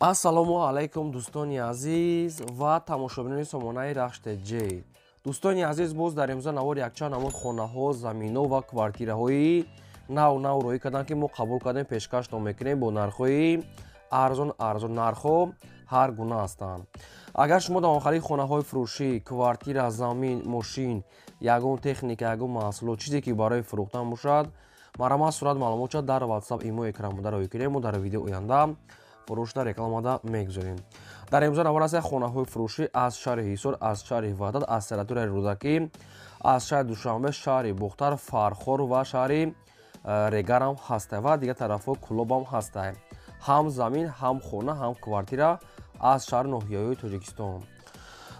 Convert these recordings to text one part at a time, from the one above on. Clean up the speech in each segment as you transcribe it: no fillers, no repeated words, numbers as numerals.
ассалому алайкум дӯстони азиз ва тамошобинони сомонаи рахште ҷ. Дӯстони азиз, боз дар имрӯза навори якчанд намуд хонаҳо, заминҳо ва квартираҳои нав роӣ карданд, ки мо қабул кардем пешкашном мекунем бо нархҳои арзон. Нархҳо ҳар гуна ҳастанд. Агар шумо дар охари хонаҳои фурӯшӣ, квартира, замин, мошин, ягон техника, ягон маҳсулот, чизе ки барои фурӯхтан бошад, маромад сурат маълумот шуд дар WhatsApp имо экран буда роӣ кунем. Мо дар видео оянда фурӯшда рекламада мегузорем. Дар имрӯза навор аст хонаҳои фурӯшӣ аз шаҳри Ҳисор, аз шаҳри Ваҳдат, аз территорияи Рӯдакӣ, аз шаҳри Душанбе, шаҳри Бухтар, Фархор ва шаҳри Регарам ҳастад ва дигар тарафҳо Кулобам ҳастад. ҳам замин, ҳам хона, ҳам квартира аз шаҳри ноҳияҳои Тоҷикистон.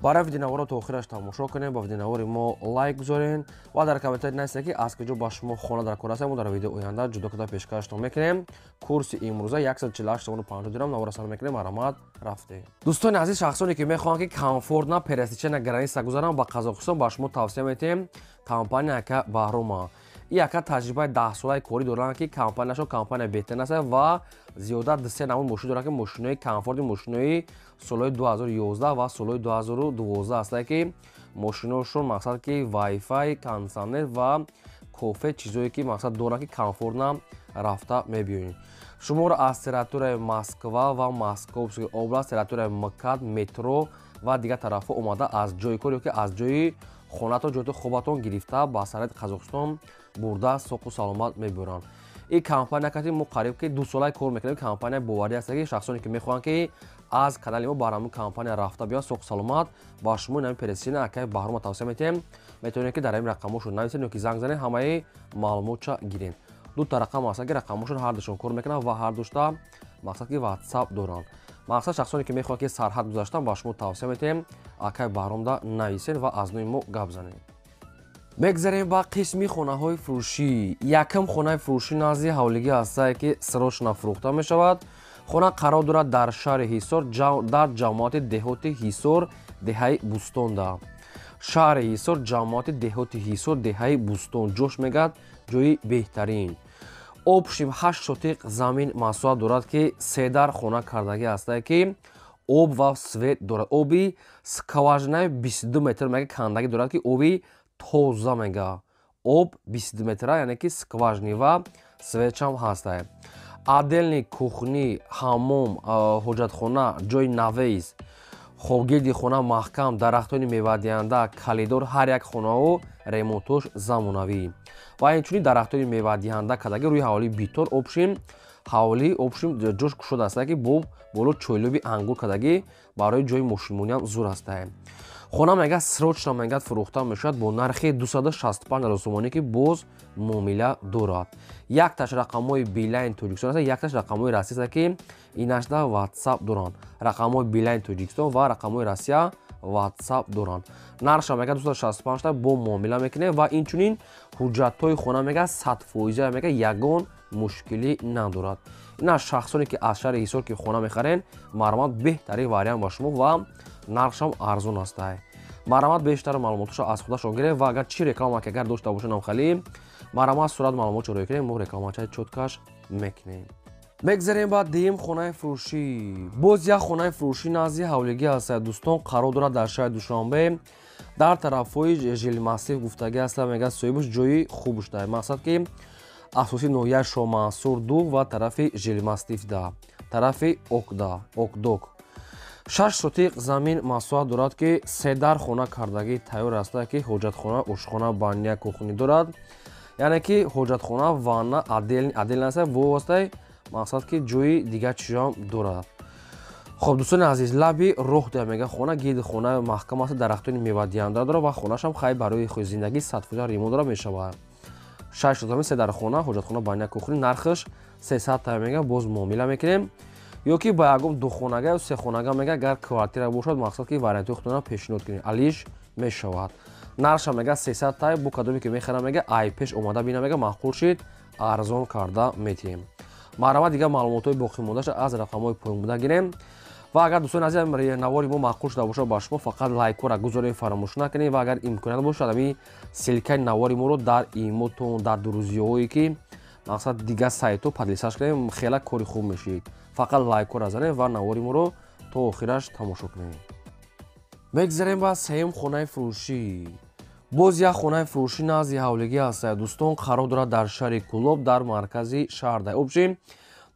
Барои видеонавора то охираш тамошо кунем, ба видеонавори мо лайк гузорен ва дар комментарӣ нависед ки аз куҷо ба шумо хона дар кор аст. Мо дар видео оянда ҷудо карда пешкашном мекунем. Курси имрӯза 148 дирам навора сар мекунем. Маромад рафтем. Дӯстони азиз, шахсоне ки мехоҳанд ки комфортна пересечена граница гузаранд ба Қазоқистон, ба шумо тавсия метем компания Ака Баҳрома. ин ака таҷрибаи 10 солаи корӣ доранд, ки компанияшон компания беҳтарин аст ва зиёда се намуд мошин доранд, ки мошинои комфорти мошинои солҳои 2011 ва солҳои 2012 ҳастанд, ки мошиношон мақсад ки вайфай, кондитсионер ва кофе чизое ки мақсад доранд, ки комфортна рафта мебиёнед. Шуморо аз территорияи Москва ва Московская област, территорияи МКАД, метро ва дигар тарафҳо омада аз ҷои кор ки аз ҷои хонатон, ҷои хобатон гирифта ба сарҳади Қазоқистон бурда соқу саломат мебуранд. ин компания ки мо қариб ки 2 солаи кор мекунем. Компания боварӣ аст, ки шахсоне ки мехоҳанд ки аз канали мо барои компания рафта биён соқу саломат, ба шумо нами пересечена Акаи Баҳрома тавсия метем. Метавонед ки дар ин рақамошон нависед ё ки занг занед, ҳамаи маълумотша гиред. дута рақам ҳаст, ки рақамошон ҳардушон кор мекунанд ва ҳардушта мақсад ки WhatsApp доранд. мақсад шахсоне ки мехоҳанд ки сарҳад гузаштан, ба шумо тавсия метем Акаи Баҳромда нависед ва аз нои мо гап занед. мегзарем ба қисми хонаҳои фурӯшӣ. Якам хонаи фурӯшӣ назди ҳавлигӣ ҳастае, ки срочно фурӯхта мешавад. хона қарор дорад дар шаҳри Ҳисор, дар ҷамоати деҳоти Ҳисор, деҳаи Бустонда. шаҳри Ҳисор, ҷамоати деҳоти Ҳисор, деҳаи Бустон. ҷош мегӯяд ҷойи беҳтарин. обшим 8 сотиқ замин масоҳат дорад, ки 3 дар хона кардагӣ ҳастае, ки об ва свет дорад. оби скважинаи 22 метр мега кандагӣ дорад, ки оби тоза мега. об 22 метра, яъне ки скважини ва светчам ҳастае. отделни кухни, ҳаммом, ҳоҷатхона, ҷойи навис, хобгирди хона маҳкам, дарахтони мевадиҳанда, калидор, ҳар як хонаҳо ремонтош замонавӣ. ва инчунин дарахтони мевадиҳанда кардагӣ рӯи ҳавлии битон. ҳавлии обшим ҷош кушода астае, ки боло чойлоби ангур кардагӣ барои ҷойи мошинмонӣ ҳам зур астае. хона мега срочно мегад фурӯхта мешавад бо нархи 265 000 сомонӣ, ки боз муомила дорад. якташ рақамҳои Билайн Тоҷикистон аст, якташ рақамҳои Россия аст, ки инашда WhatsApp доранд. рақамҳои Билайн Тоҷикистон ва рақамҳои Россия WhatsApp доранд. нархша мега 265 та бо муомила мекунем ва инчунин ҳуҷҷатҳои хона мега 100% мега ягон мушкилӣ надорад. ина шахсоне ки аз шаҳри Ҳисор ки хона мехарен, маромад беҳтарин вариант ба шумо ва нархшам арзон астае. маромад бештар маълумоташа аз худашон гирем ва агар чӣ реклама ки агар дошта бошед намхалӣ, маромад сурат маълумотшо роӣ кунем, мо рекламачаи чоткаш мекунем. мегзарем ба дуюм хонаи фурӯшӣ. боз як хонаи фурӯшӣ назди ҳавлигӣ ҳастае. дӯстон қарор дорад дар шаҳри Душанбе, дар тарафҳои жилмастиф гуфтагӣ ҳастае. мега соҳибаш ҷойи хубштае. мақсад ки асосӣ ноҳияи Шомансур 2 ва тарафи жилмастифда, тарафи окдок. 6 сотиқ замин масоҳат дорад, ки 3 дар хона кардагӣ тайёр астае, ки ҳоҷатхона, ошхона, баня, кухни дорад. яъне ки ҳоҷатхона, ванна, отделин астае, вовастае, мақсад ки ҷойи дигар чизам дорад. хоб дӯстони азиз, лаби роҳ дия мега хона, гирди хона маҳкам аст, дарахтони мевадиҳанда дорад ва хонашам хай барои зиндагӣ 100% ремонт дорад мешавад. 6 замин, 3 дар хона, ҳоҷатхона, баня, кухни. нархаш 300 та мега, боз муомила мекунем. ё ки ба ягон духонага ё сехонага мега агар квартира бошад, мақсад ки вариантиҳои худтона пешниҳод кунед, алиш мешавад. нархша мега 300 та, бу кадоме ки мехарам мега ай пеш омада бина мега махкур шид, арзон карда метиҳем. маромад дигар маълумотҳои боқӣ мондаша аз рақамҳои поин буда гирем. ва агар дӯстони азиз навори мо маъқул шуда бошад, ба шумо фақат лайкора гузоред, фаромӯш накунед ва агар имконият бошад ҳамин силкаи навори моро дар имотон, дар дурӯзиҳое ки мақсад дига сайту подлисаш кунем, хела кори хуб мешид. Фақат лайкора занем ва навори моро то охираш тамошо кунем. мегзарем ба сеюм хонаи фурӯшӣ. боз як хонаи фурӯшӣ назди ҳавлигӣ ҳаст. дӯстон қарор дорад дар шаҳри Кӯлоб дар маркази шаҳр. обши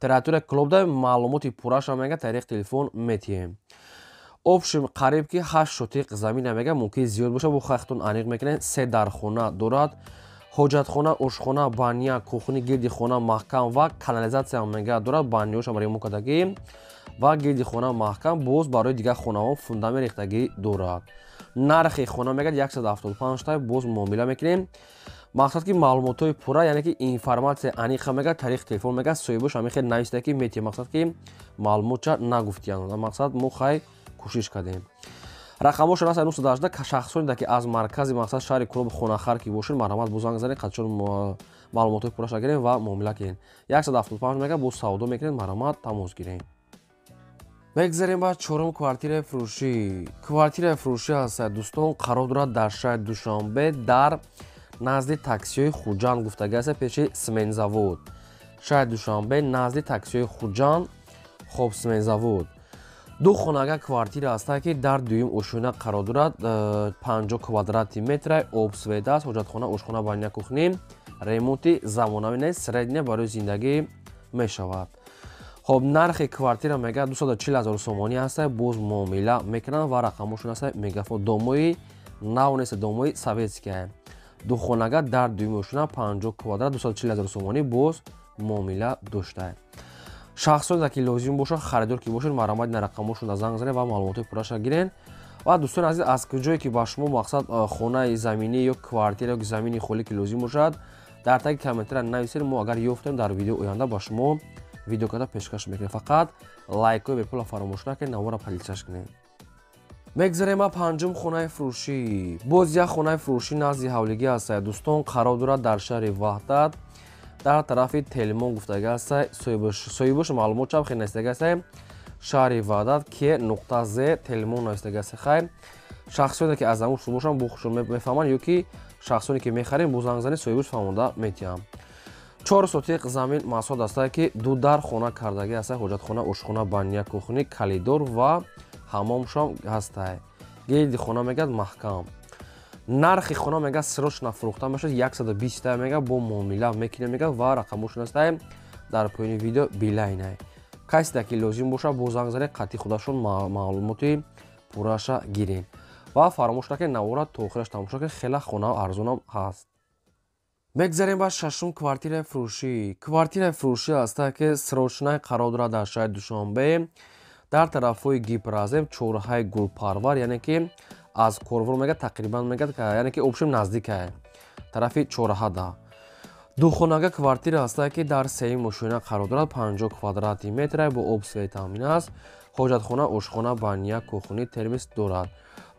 территорияи Кӯлоб маълумоти пурраша мега тариқи телефон метиҳем. обши қариб ки 8 шотиқ замин мега мумкин зиёд боша, бо хахтон аниқ мекунем. 3 дархона дорад. ҳоҷатхона, ошхона, баня, кухни, гирди хона маҳкам ва канализатсия мега дорад. баняошам ремонт кардагӣ ва гирди хона маҳкам. боз барои дигар хонаҳо фундамент рехтагӣ дорад. нархи хона мегад 175 та. боз муомила мекунем. мақсад ки маълумотҳои пурра, яъне ки информатсия аниқа мегад тариқи телефон мегад соҳибош ҳамин хел нависта ки метиҳем. мақсад ки маълумотша нагуфтиянд. мақсад мо хай кӯшиш кардем. рақамошон аст 918 шахсоне ки аз маркази мақсад шаҳри Кӯлоб хонахар ки бошед марҳамат бо занг занед, қадчон маълумотҳои пурраша гирем ва муомила кунед. 175 мега бо савдо мекунед, марҳамат тамос гирем. мегзарем ба чорум квартираи фурӯшӣ. квартираи фурӯшӣ аст дӯстон, қарор дорад дар шаҳри Душанбе дар назди таксиҳои Хуҷанд гуфтагӣ аст, пеши смензавод. шаҳри Душанбе назди таксиҳои Хуҷанд, хоб смензавод. ду хонага квартира аст ки дар дуюм ошӯна қарор дорад. 50 квадрати метр, обсведа аст, ҳоҷатхона, ошхона, баня, кухни, ремонти замонавӣ нест, средня барои зиндагӣ мешавад. хоб нархи квартира мега 240 000 сомонӣ аст. боз муомила мекунанд ва рақамошон аст мегафон. домои нав нест, домои советския. ду хонага дар дуюми ошӯна 50 квадрат 240 000 сомонӣ боз муомила дошта. шахсоне ки лозим боша, харидор ки бошед, марҳамат ин рақамошон занг занед ва маълумотои пурраша гирен. ва дӯстони азиз, аз куҷое ки ба шумо мақсад хонаи заминӣ ё квартира ё замини холӣ ки лозим бошад, дар таги комментара нависед. мо агар ёфтем дар видеои оянда ба шумо видеокарда пешкаш мекунем. фақат лайкои бепула фаромӯш накунед, навора подлисаш кунед. мегзарем ба панҷум хонаи фурӯшӣ. боз як хонаи фурӯшӣ назди ҳавлигӣ аст. дӯстон, қарор дорад дар шаҳри Ваҳдат дар тарафи Телмон гуфтагӣ аст. соҳибош маълумотшам хеле навистагӣ аст. шаҳри Ваҳдат ки нуқта з Телмон навистагӣ аст. хайр шахсоне ки аз амун шуд бошанд бо хушон мефаҳманд ё ки шахсоне ки мехарем бо занг занед соҳибош фаҳмонда метиҳам. 4 сотиқ замин маҳсулот аст ки ду дар хона кардагӣ аст. ҳоҷатхона, ошхона, баня, кухни, калидор ва ҳамомшам ҳаст. гирди хона мегад маҳкам. нархи хона мега срочно фурӯхта мешавад. 120 та мега бо муомила мекунем мега ва рақамошон аст дар поёни видео билайна. касе ки лозим боша бо занг занед, қатъи худашон маълумоти пурраша гирем. ва фаромӯш накунед навора то охираш тамошо кунед, хела хона арзонам ҳаст. мегзарем ба шашум квартираи фурӯшӣ. квартираи фурӯшӣ аст ки срочна қарор дорад дар шаҳри Душанбе дар тарафҳои Гипразем, чорҳаи Гулпарвар, яъне ки аз Корвор мега тақрибан мега, яъне ки обшим наздика тарафи чорҳада. ду хонага квартира аст ки дар сеюм ошӯна қарор дорад. 50 квадрати метр бо обсвей таъмин аст. ҳоҷатхона, ошхона, баня, кухни, термис дорад.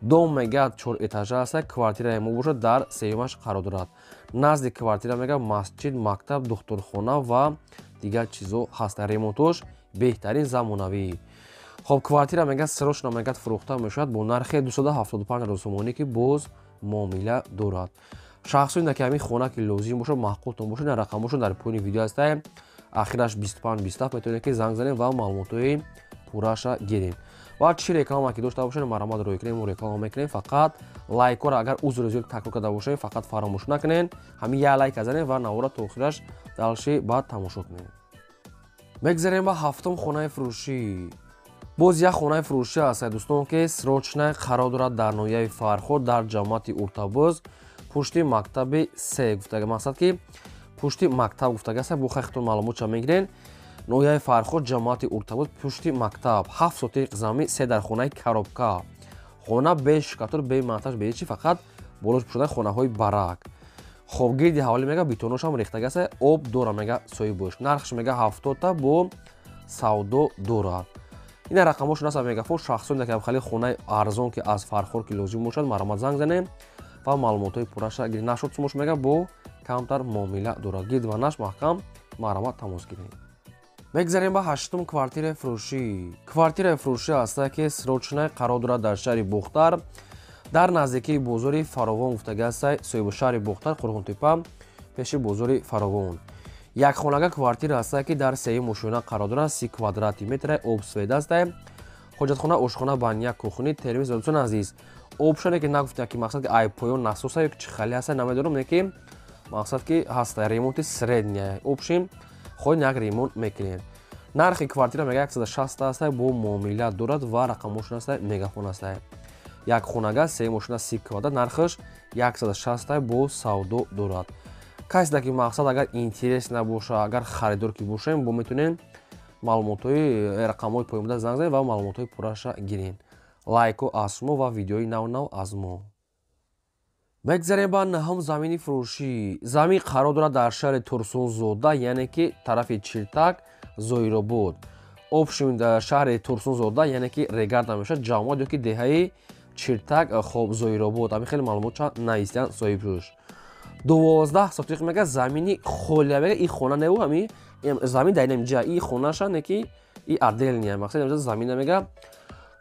дом мега 4 этажа аст. квартираи мо бошад дар сеюмаш қарор дорад. назди квартира мега масҷид, мактаб, духтурхона ва дигар чизо ҳаст. ремонтош беҳтарин замонавӣ. хоб квартира мега срочно мега фурӯхта мешавад бо нархи 275 000 сомонӣ ки боз муомила дорад. шахсоне ки ҳамин хона ки лозим бошад маҳқултон бошад, рақамошон дар поёни видео аст. ахираш 25-27 метавонед ки занг занем ва маълумотои пурраша гирем. ва чӣ реклама ки дошта бошед марҳамат рӯй кунем, мо реклама мекунем. фақат лайкора агар узр зиёд такрор карда бошед, фақат фаромӯш накунед, ҳамин як лайка занед ва навора то охираш далши баъд тамошо кунед. мегзарем ба ҳафтум хонаи фурӯшӣ. боз як хонаи фурӯшӣ аст дӯстон ки срочна қарор дорад дар ноҳияи Фарход дар ҷамоати Уртабоз пушти мактаби се гуфтага, мақсад ки пушти мактаб гуфтага аст. бо хахтон маълумотша мегирен. ноҳияи Фарход ҷамоати Уртабоз пушти мактаб, 7 сотиқ замин, 3 дар хонаи коробка, хона бе шикатор, бе монтаж, бе ҳечи, фақат болош пушодаи хонаҳои барак. хоб гирди ҳавлӣ мега битоношам рехтага аст. об дора мега соҳибош. нархш мега 70 та бо савдо дорад. ин рақамошон аст мегафон. шахсоне ки хали хонаи арзон ки аз Фарход ки лозим бошад, марҳамат занг занем ва маълумотои пурраша гирем. нашод сумош мега бо камтар муомила дорад. гирд ва наш маҳкам, марҳамат тамос гирем. мегзарем ба ҳаштум квартираи фурӯшӣ. квартираи фурӯшӣ аст ки срочна қарор дорад дар шаҳри Бухтар дар наздикии бозори Фаровон гуфтага аст. соҳиби шаҳри Бухтар, Қурғунтепа, пеши бозори Фаровон. Якхонага квартира ҳастае, ки дар сеюм мушона қарор дорад, 30 квадрати метр обсведа астае. ҳоҷатхона, ошхона, баня, кухни, телевизор. Дӯстон азиз, опшоне ки нагуфтам ки мақсад ки ай поён насоса ё ки чӣ хали ҳаста намедонам, не ки мақсад ки ҳаста ремонти средния. Обшим хоҳед як ремонт мекунед. Нархи квартира мега 160 астае, бо муомила дорад ва рақамошон астае, мегафон астае. Якхонага, сеюм мушона, 30 квадрат, нархаш 160 астае, бо савдо дорад. Касида ки мақсад агар интерес набоша, агар харидор ки бошем, бо метонем маълумотҳои рақамҳои поёмда занг занед ва маълумотҳои пурраша гиред. Лайку аз шумо ва видеои нав аз мо. Мегзарем ба наҳам замини фурӯшӣ. Замин қарор дорад дар шаҳри Турсунзода, яъне ки тарафи Чиртак, Зоиробод. Обшим шаҳри Турсунзода, яъне ки Регарда мешавад, ҷамоат ё ки деҳаи Чиртак, хоб Зоиробод. Ами хеле маълумотша наистиян соҳибшуш. 12 сотиқ мега замини холия мега. И хона не ами замин дар ин ҷа. И хонаша не ки и отдельния. Мақсад ин замина мега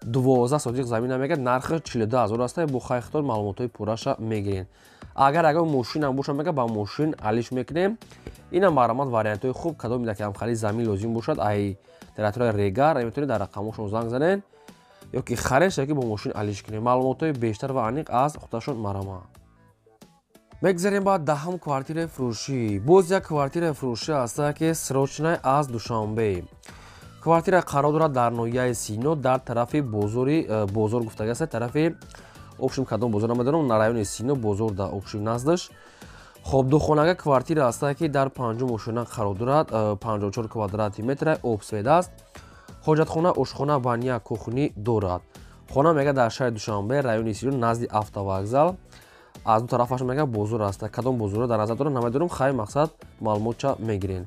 12 сотиқ замина мега. Нархи 42000 астае. Бо хайхтор маълумотҳои пурраша мегиред. Агар мошина боша мега ба мошин алиш мекунем. Ина марамат вариантҳои хуб, кадом меда ки ҳамхали замин лозим бошад, ай територияи Регар метавонед дар рақамошон занг занед ё ки хареш ё ки бо мошин алиш кунем. Маълумотҳои бештар ва аниқ аз худашон марама. Мегзарем ба даҳам квартираи фурӯшӣ. Боз як квартираи фурӯшӣ ҳастае, ки срочная аз Душанбе. Квартира қарор дорад дар ноҳияи Сино, дар тарафи бозор гуфтага аст, тарафи обшим кадом бозор намедонам, на райони Сино бозор да обшим наздаш. Хоб духонага квартира ҳастае, ки дар панҷум ошона қарор дорад, 54 квадрати метр обсведа аст. ҳоҷатхона, ошхона, баня, кухни дорад. хона мега дар шаҳри Душанбе, райони Сино, назди автовокзал. Аз ду тарафаш мега бозор аст. Кадом бозорро дар назар дорам намедонам, хай мақсад маълумотша мегирен.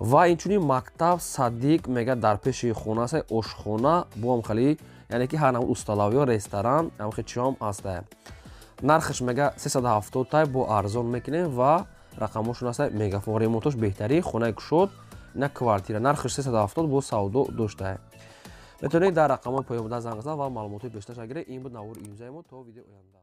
Ва инчунин мактаб Садиқ мега дар пеши хона аст, ошхона бо амхали, яъне ки ҳар навъ усталавиё, ресторан, амхи чиём астае. Нархаш мега 370 тай, бо арзон мекунем ва рақамошон аст мегафон. Ремонтош беҳтарин, хонаи кушод, ина квартира. Нархаш 370 бо савдо доштае. Метавонед дар рақамҳои поёмда занг занед ва маълумотҳои бештарша гиред. Ин буд навори имзои мо. То видео оянда.